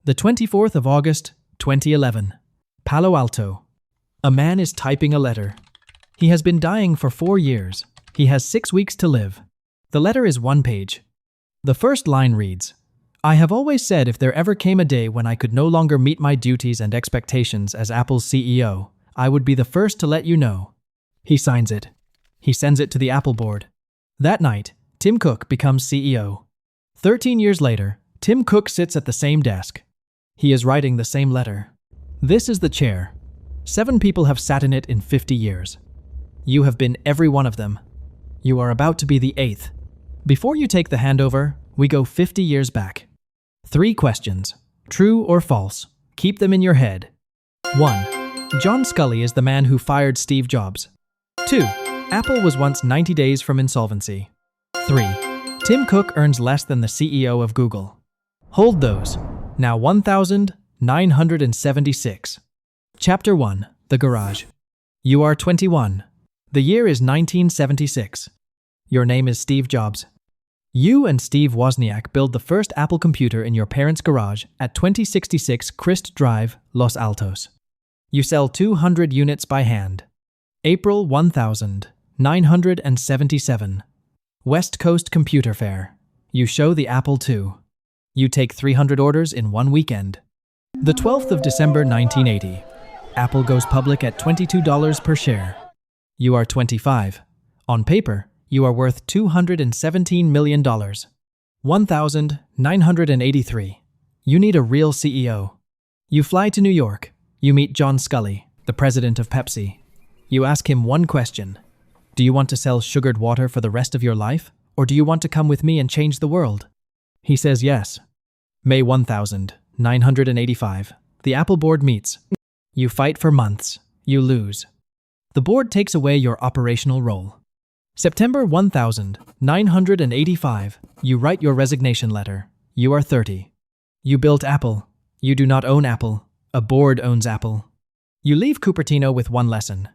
The 24th of August, 2011. Palo Alto. A man is typing a letter. He has been dying for 4 years. He has 6 weeks to live. The letter is 1 page. The first line reads, "I have always said if there ever came a day when I could no longer meet my duties and expectations as Apple's CEO, I would be the first to let you know." He signs it. He sends it to the Apple board. That night, Tim Cook becomes CEO. 13 years later, Tim Cook sits at the same desk. He is writing the same letter. This is the chair. 7 people have sat in it in 50 years. You have been every one of them. You are about to be the 8th. Before you take the handover, we go 50 years back. 3 questions. True or false? Keep them in your head. 1. John Sculley is the man who fired Steve Jobs. 2. Apple was once 90 days from insolvency. 3. Tim Cook earns less than the CEO of Google. Hold those. Now 1976. Chapter 1. The Garage. You are 21. The year is 1976. Your name is Steve Jobs. You and Steve Wozniak build the first Apple computer in your parents' garage at 2066 Crist Drive, Los Altos. You sell 200 units by hand. April 1977. West Coast Computer Fair. You show the Apple II. You take 300 orders in 1 weekend. The 12th of December 1980. Apple goes public at $22 per share. You are 25. On paper, you are worth $217 million. 1983. You need a real CEO. You fly to New York. You meet John Sculley, the president of Pepsi. You ask him one question. Do you want to sell sugared water for the rest of your life, or do you want to come with me and change the world? He says yes. May 1985. The Apple board meets. You fight for months. You lose. The board takes away your operational role. September 1985. You write your resignation letter. You are 30. You built Apple. You do not own Apple. A board owns Apple. You leave Cupertino with 1 lesson.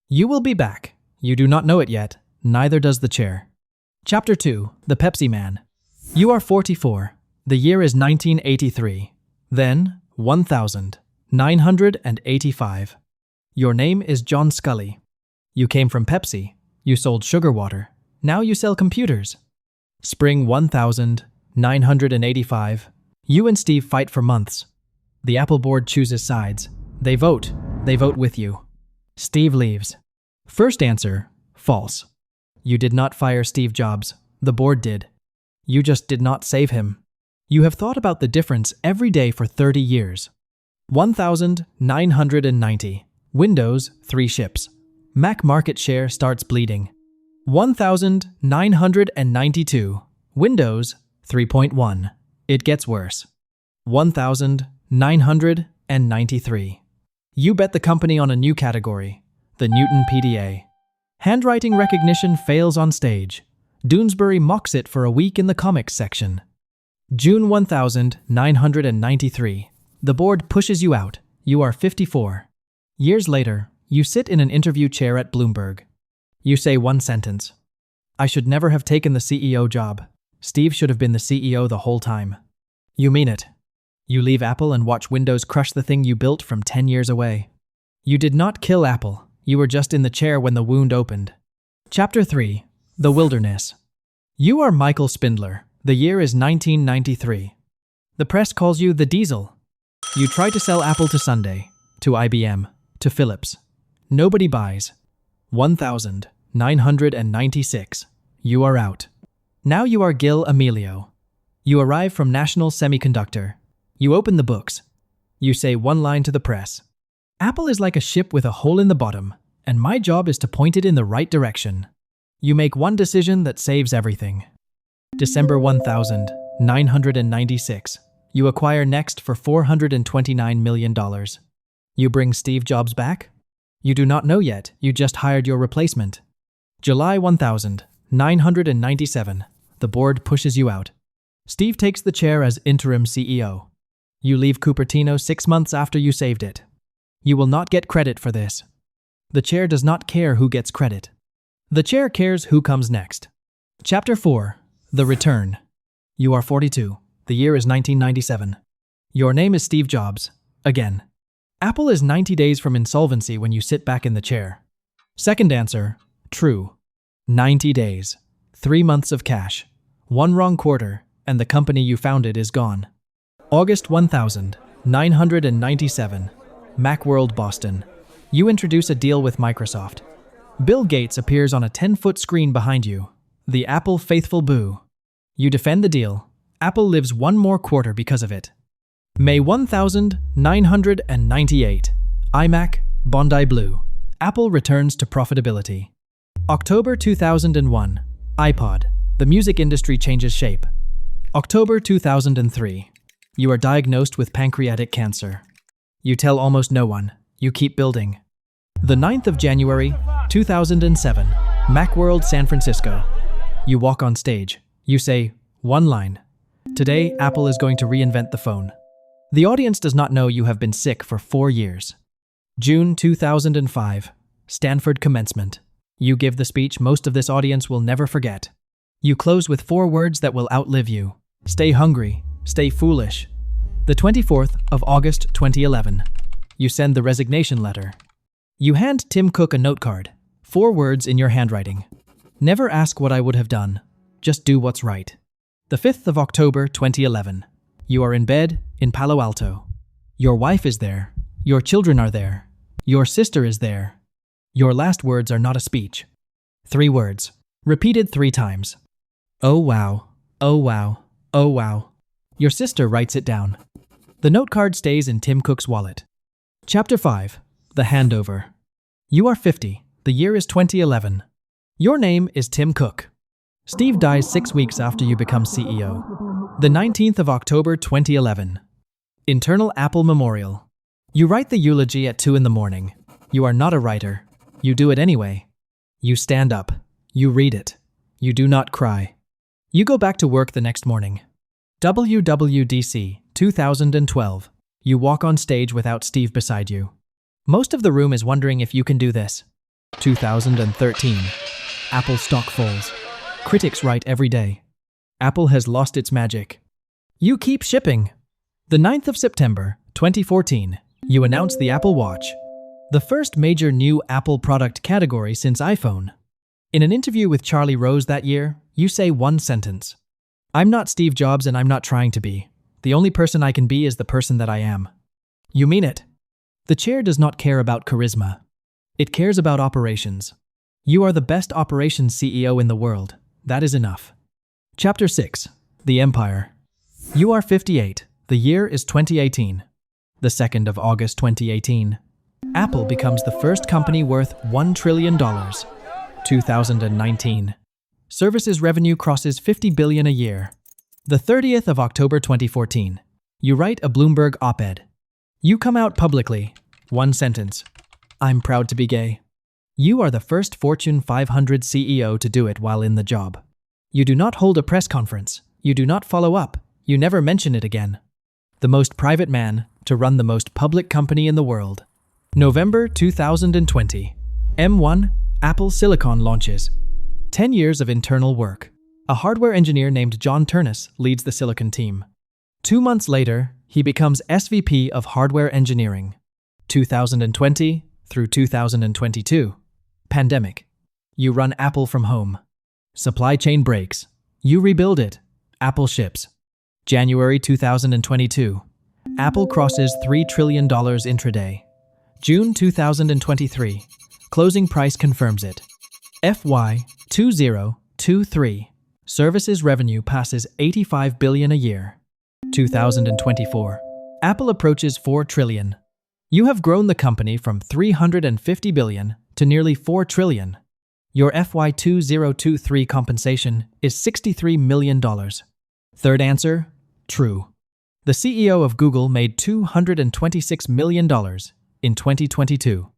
You will be back. You do not know it yet. Neither does the chair. Chapter 2. The Pepsi Man. You are 44. The year is 1983. Then, 1985. Your name is John Sculley. You came from Pepsi. You sold sugar water. Now you sell computers. Spring 1985. You and Steve fight for months. The Apple board chooses sides. They vote. They vote with you. Steve leaves. First answer, false. You did not fire Steve Jobs. The board did. You just did not save him. You have thought about the difference every day for 30 years. 1990. Windows 3 ships. Mac market share starts bleeding. 1992. Windows 3.1. It gets worse. 1993. You bet the company on a new category, the Newton PDA. Handwriting recognition fails on stage. Doonesbury mocks it for a week in the comics section. June 1993. The board pushes you out. You are 54. Years later, you sit in an interview chair at Bloomberg. You say one sentence. I should never have taken the CEO job. Steve should have been the CEO the whole time. You mean it. You leave Apple and watch Windows crush the thing you built from 10 years away. You did not kill Apple. You were just in the chair when the wound opened. Chapter 3. The Wilderness. You are Michael Spindler. The year is 1993. The press calls you the Diesel. You try to sell Apple to Sunday, to IBM, to Philips. Nobody buys. 1996. You are out. Now you are Gil Amelio. You arrive from National Semiconductor. You open the books. You say one line to the press. Apple is like a ship with a hole in the bottom, and my job is to point it in the right direction. You make one decision that saves everything. December 1996. You acquire Next for $429 million. You bring Steve Jobs back? You do not know yet, you just hired your replacement. July 1997. The board pushes you out. Steve takes the chair as interim CEO. You leave Cupertino 6 months after you saved it. You will not get credit for this. The chair does not care who gets credit. The chair cares who comes next. Chapter 4. The Return. You are 42. The year is 1997. Your name is Steve Jobs. Again. Apple is 90 days from insolvency when you sit back in the chair. Second answer, true. 90 days. 3 months of cash. 1 wrong quarter, and the company you founded is gone. August 1997. Macworld, Boston. You introduce a deal with Microsoft. Bill Gates appears on a 10-foot screen behind you. The Apple faithful boo. You defend the deal. Apple lives 1 more quarter because of it. May 1998. iMac, Bondi Blue. Apple returns to profitability. October 2001. iPod. The music industry changes shape. October 2003. You are diagnosed with pancreatic cancer. You tell almost no one. You keep building. The 9th of January, 2007. Macworld, San Francisco. You walk on stage. You say, 1 line. Today, Apple is going to reinvent the phone. The audience does not know you have been sick for 4 years. June 2005. Stanford commencement. You give the speech most of this audience will never forget. You close with 4 words that will outlive you. Stay hungry. Stay foolish. The 24th of August 2011. You send the resignation letter. You hand Tim Cook a notecard. 4 words in your handwriting. Never ask what I would have done. Just do what's right. The 5th of October 2011. You are in bed in Palo Alto. Your wife is there. Your children are there. Your sister is there. Your last words are not a speech. 3 words. Repeated 3 times. Oh wow. Oh wow. Oh wow. Your sister writes it down. The note card stays in Tim Cook's wallet. Chapter 5. The Handover. You are 50. The year is 2011. Your name is Tim Cook. Steve dies 6 weeks after you become CEO. The 19th of October 2011. Internal Apple Memorial. You write the eulogy at 2 in the morning. You are not a writer. You do it anyway. You stand up. You read it. You do not cry. You go back to work the next morning. WWDC 2012. You walk on stage without Steve beside you. Most of the room is wondering if you can do this. 2013. Apple stock falls. Critics write every day. Apple has lost its magic. You keep shipping. The 9th of September 2014. You announce the Apple Watch. The first major new Apple product category since iPhone. In an interview with Charlie Rose that year, you say 1 sentence. I'm not Steve Jobs and I'm not trying to be. The only person I can be is the person that I am. You mean it. The chair does not care about charisma. It cares about operations. You are the best operations CEO in the world. That is enough. Chapter 6. The Empire. You are 58. The year is 2018. The 2nd of August 2018. Apple becomes the first company worth $1 trillion. 2019. Services revenue crosses $50 billion a year. The 30th of October 2014. You write a Bloomberg op-ed. You come out publicly. 1 sentence. I'm proud to be gay. You are the first Fortune 500 CEO to do it while in the job. You do not hold a press conference. You do not follow up. You never mention it again. The most private man to run the most public company in the world. November 2020. M1, Apple Silicon launches. 10 years of internal work. A hardware engineer named John Ternus leads the Silicon team. 2 months later, he becomes SVP of Hardware Engineering. 2020 through 2022. Pandemic. You run Apple from home. Supply chain breaks. You rebuild it. Apple ships. January 2022. Apple crosses $3 trillion intraday. June 2023. Closing price confirms it. FY 2023. Services revenue passes $85 billion a year. 2024. Apple approaches $4 trillion. You have grown the company from $350 billion to nearly $4 trillion. Your FY 2023 compensation is $63 million. Third answer, true. The CEO of Google made $226 million in 2022.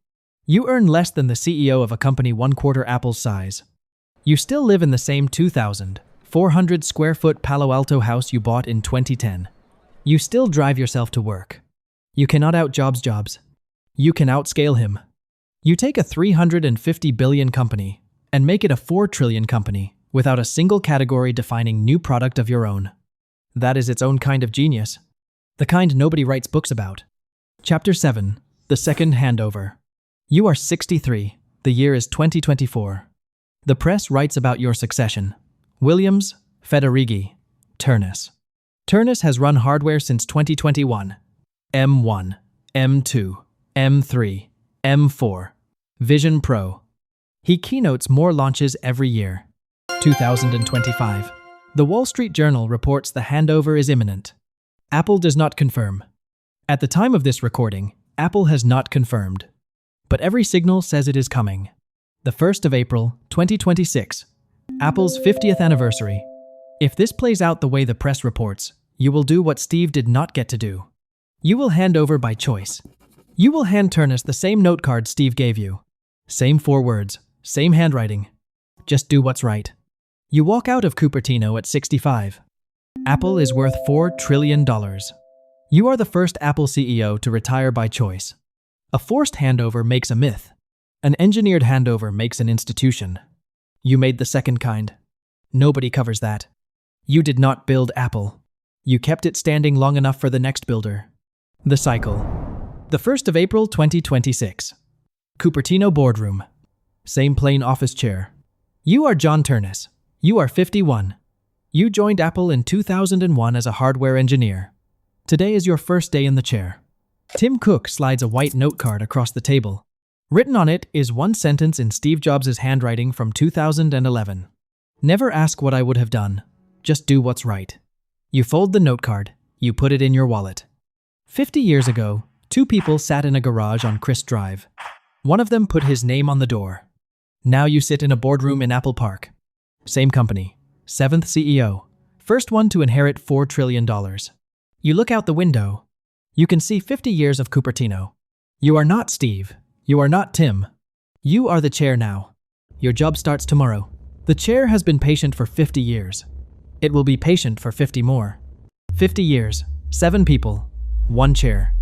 You earn less than the CEO of a company 1/4 Apple's size. You still live in the same 2,400 square foot Palo Alto house you bought in 2010. You still drive yourself to work. You cannot out-Jobs. You can outscale him. You take a $350 billion company and make it a $4 trillion company without a single category defining new product of your own. That is its own kind of genius. The kind nobody writes books about. Chapter 7. The Second Handover. You are 63. The year is 2024. The press writes about your succession. Williams, Federighi, Ternus. Ternus has run hardware since 2021. M1, M2, M3, M4, Vision Pro. He keynotes more launches every year. 2025. The Wall Street Journal reports the handover is imminent. Apple does not confirm. At the time of this recording, Apple has not confirmed. But every signal says it is coming. The 1st of April, 2026. Apple's 50th anniversary. If this plays out the way the press reports, you will do what Steve did not get to do. You will hand over by choice. You will hand Ternus the same note card Steve gave you. Same 4 words, same handwriting. Just do what's right. You walk out of Cupertino at 65. Apple is worth $4 trillion. You are the first Apple CEO to retire by choice. A forced handover makes a myth. An engineered handover makes an institution. You made the second kind. Nobody covers that. You did not build Apple. You kept it standing long enough for the next builder. The cycle. The 1st of April 2026. Cupertino boardroom. Same plain office chair. You are John Ternus. You are 51. You joined Apple in 2001 as a hardware engineer. Today is your first day in the chair. Tim Cook slides a white note card across the table. Written on it is one sentence in Steve Jobs' handwriting from 2011. Never ask what I would have done. Just do what's right. You fold the note card. You put it in your wallet. 50 years ago, 2 people sat in a garage on Crist Drive. One of them put his name on the door. Now you sit in a boardroom in Apple Park. Same company. 7th CEO. First one to inherit $4 trillion. You look out the window. You can see 50 years of Cupertino. You are not Steve. You are not Tim. You are the chair now. Your job starts tomorrow. The chair has been patient for 50 years. It will be patient for 50 more. 50 years, 7 people, 1 chair.